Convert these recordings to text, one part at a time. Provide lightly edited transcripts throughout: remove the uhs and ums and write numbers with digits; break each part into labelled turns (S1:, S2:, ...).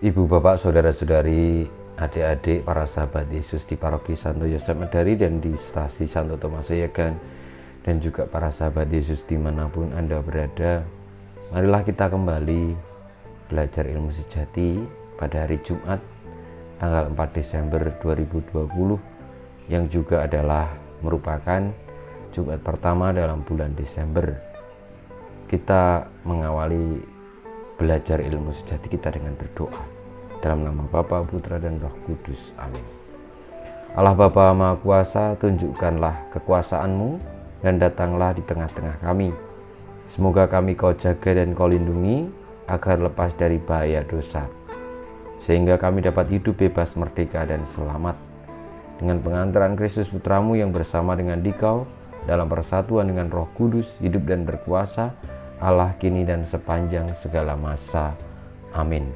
S1: Ibu, bapak, saudara-saudari, adik-adik, para sahabat Yesus di Paroki Santo Yosef Medari dan di Stasi Santo Tomas Yegan, dan juga para sahabat Yesus dimanapun Anda berada, marilah kita kembali belajar ilmu sejati pada hari Jumat tanggal 4 Desember 2020 yang juga adalah merupakan Jumat pertama dalam bulan Desember. Kita mengawali belajar ilmu sejati kita dengan berdoa dalam nama Bapa, Putra, dan Roh Kudus. Amin. Allah Bapa Maha Kuasa, tunjukkanlah kekuasaan-Mu dan datanglah di tengah-tengah kami. Semoga kami Kau jaga dan Kau lindungi agar lepas dari bahaya dosa, sehingga kami dapat hidup bebas, merdeka, dan selamat dengan pengantaran Kristus Putramu yang bersama dengan Dikau dalam persatuan dengan Roh Kudus, hidup dan berkuasa Allah kini dan sepanjang segala masa. Amin.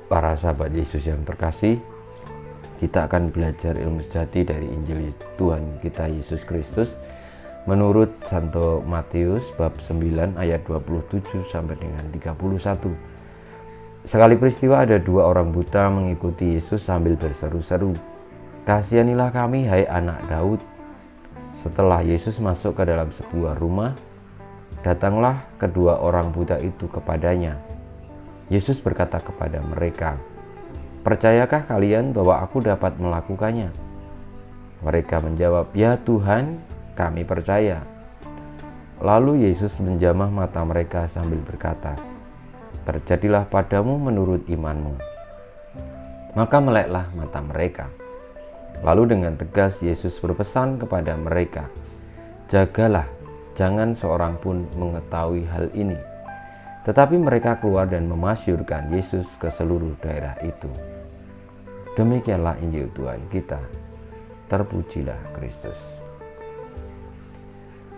S1: Para sahabat Yesus yang terkasih, kita akan belajar ilmu sejati dari Injil Tuhan kita Yesus Kristus menurut Santo Matius bab 9 ayat 27 sampai dengan 31. Sekali peristiwa ada dua orang buta mengikuti Yesus sambil berseru-seru, "Kasihanilah kami, hai anak Daud." Setelah Yesus masuk ke dalam sebuah rumah, datanglah kedua orang buta itu kepadanya. Yesus berkata kepada mereka, "Percayakah kalian bahwa aku dapat melakukannya?" Mereka menjawab, "Ya Tuhan, kami percaya." Lalu Yesus menjamah mata mereka sambil berkata, "Terjadilah padamu menurut imanmu." Maka meleklah mata mereka. Lalu dengan tegas Yesus berpesan kepada mereka, "Jagalah, jangan seorang pun mengetahui hal ini." Tetapi mereka keluar dan memasyurkan Yesus ke seluruh daerah itu. Demikianlah Injil Tuhan kita. Terpujilah Kristus.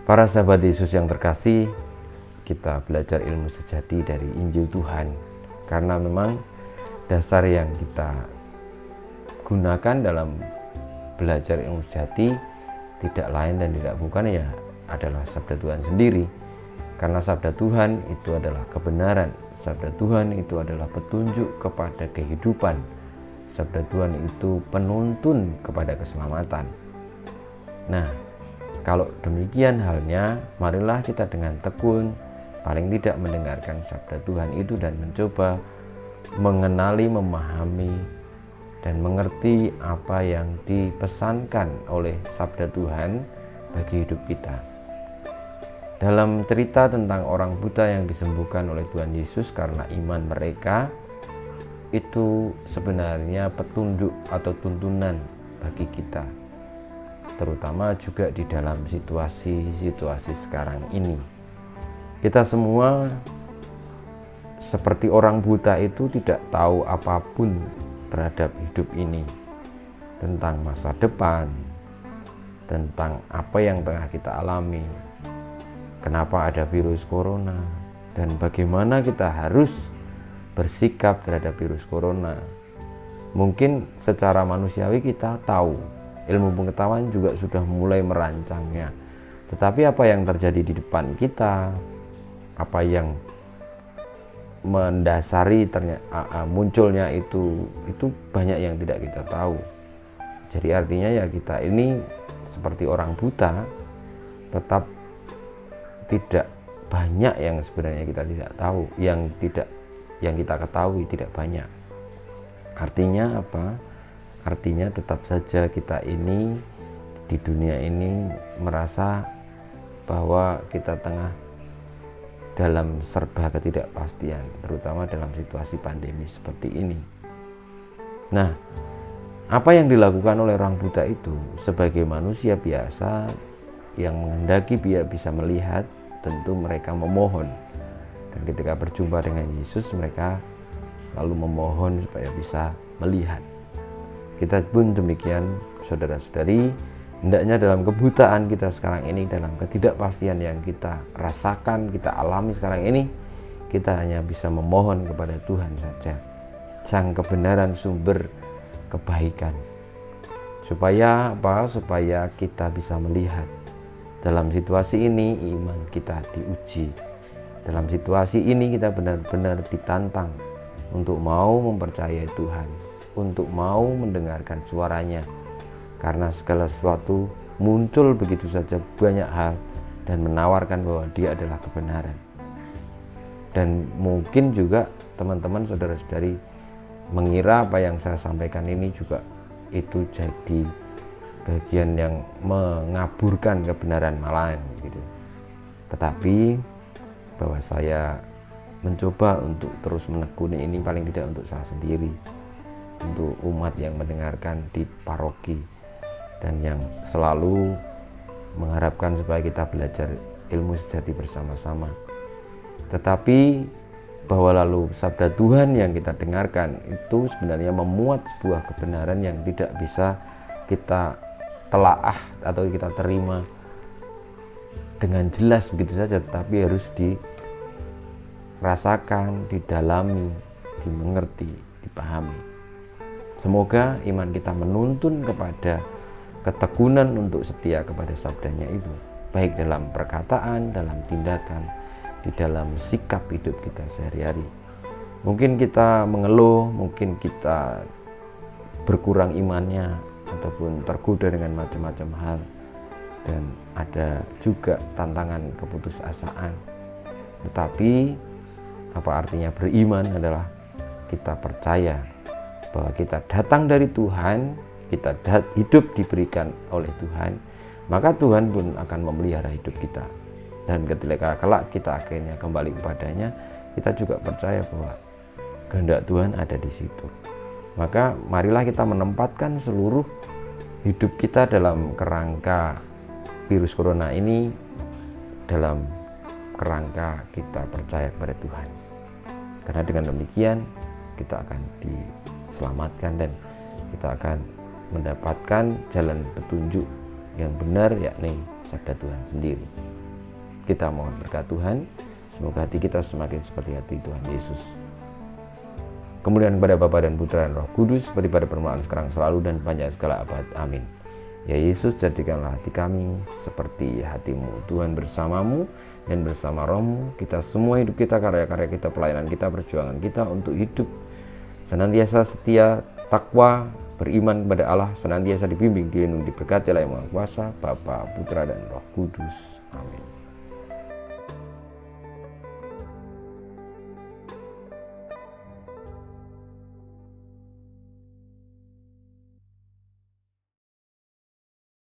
S1: Para sahabat Yesus yang terkasih, kita belajar ilmu sejati dari Injil Tuhan, karena memang dasar yang kita gunakan dalam belajar ilmu sejati tidak lain dan tidak bukan adalah sabda Tuhan sendiri. Karena sabda Tuhan itu adalah kebenaran, sabda Tuhan itu adalah petunjuk kepada kehidupan, sabda Tuhan itu penuntun kepada keselamatan. Nah, kalau demikian halnya, marilah kita dengan tekun paling tidak mendengarkan sabda Tuhan itu dan mencoba mengenali, memahami, dan mengerti apa yang dipesankan oleh sabda Tuhan bagi hidup kita. Dalam cerita tentang orang buta yang disembuhkan oleh Tuhan Yesus karena iman mereka, itu sebenarnya petunjuk atau tuntunan bagi kita, terutama juga di dalam situasi-situasi sekarang ini. Kita semua seperti orang buta itu tidak tahu apapun terhadap hidup ini, tentang masa depan, tentang apa yang tengah kita alami, kenapa ada virus corona, dan bagaimana kita harus bersikap terhadap virus corona. Mungkin secara manusiawi kita tahu, ilmu pengetahuan juga sudah mulai merancangnya. Tetapi apa yang terjadi di depan kita, apa yang mendasari munculnya itu banyak yang tidak kita tahu. Jadi artinya ya kita ini seperti orang buta, tetap tidak banyak yang sebenarnya kita tidak tahu, yang kita ketahui tidak banyak. Artinya apa? Artinya tetap saja kita ini di dunia ini merasa bahwa kita tengah dalam serba ketidakpastian, terutama dalam situasi pandemi seperti ini. Nah, apa yang dilakukan oleh orang buta itu sebagai manusia biasa yang menghendaki dia bisa melihat, tentu mereka memohon. Dan ketika berjumpa dengan Yesus, mereka lalu memohon supaya bisa melihat. Kita pun demikian, saudara-saudari, hendaknya dalam kebutaan kita sekarang ini, dalam ketidakpastian yang kita rasakan, kita alami sekarang ini, kita hanya bisa memohon kepada Tuhan saja, Sang kebenaran, sumber kebaikan. Supaya apa? Supaya kita bisa melihat. Dalam situasi ini iman kita diuji. Dalam situasi ini kita benar-benar ditantang untuk mau mempercayai Tuhan, untuk mau mendengarkan suaranya. Karena segala sesuatu muncul begitu saja banyak hal dan menawarkan bahwa dia adalah kebenaran. Dan mungkin juga teman-teman saudara-saudari mengira apa yang saya sampaikan ini juga itu jadi bagian yang mengaburkan kebenaran malahan gitu. Tetapi bahwa saya mencoba untuk terus menekuni ini paling tidak untuk saya sendiri, untuk umat yang mendengarkan di paroki, dan yang selalu mengharapkan supaya kita belajar ilmu sejati bersama-sama. Tetapi bahwa lalu sabda Tuhan yang kita dengarkan itu sebenarnya memuat sebuah kebenaran yang tidak bisa kita telaah atau kita terima dengan jelas begitu saja, tetapi harus dirasakan, didalami, dimengerti, dipahami. Semoga iman kita menuntun kepada ketekunan untuk setia kepada sabdanya itu, baik dalam perkataan, dalam tindakan, di dalam sikap hidup kita sehari-hari. Mungkin kita mengeluh, mungkin kita berkurang imannya, ataupun tergoda dengan macam-macam hal, dan ada juga tantangan keputusasaan. Tetapi apa artinya beriman adalah kita percaya bahwa kita datang dari Tuhan, kita hidup diberikan oleh Tuhan, maka Tuhan pun akan memelihara hidup kita. Dan ketika kelak kita akhirnya kembali kepadanya, kita juga percaya bahwa kehendak Tuhan ada di situ. Maka marilah kita menempatkan seluruh hidup kita dalam kerangka virus corona ini, dalam kerangka kita percaya kepada Tuhan. Karena dengan demikian kita akan diselamatkan dan kita akan mendapatkan jalan petunjuk yang benar, yakni sabda Tuhan sendiri. Kita mohon berkat Tuhan, semoga hati kita semakin seperti hati Tuhan Yesus. Kemudian kepada Bapa dan Putra dan Roh Kudus, seperti pada permulaan sekarang selalu dan panjang segala abad. Amin. Ya Yesus, jadikanlah hati kami seperti hati-Mu. Tuhan bersamamu dan bersama Roh-Mu, kita semua hidup kita, karya-karya kita, pelayanan kita, perjuangan kita untuk hidup senantiasa setia, takwa, beriman kepada Allah, senantiasa dibimbing, dilindungi, diberkati oleh Yang Maha Kuasa, Bapa, Putra dan Roh Kudus. Amin.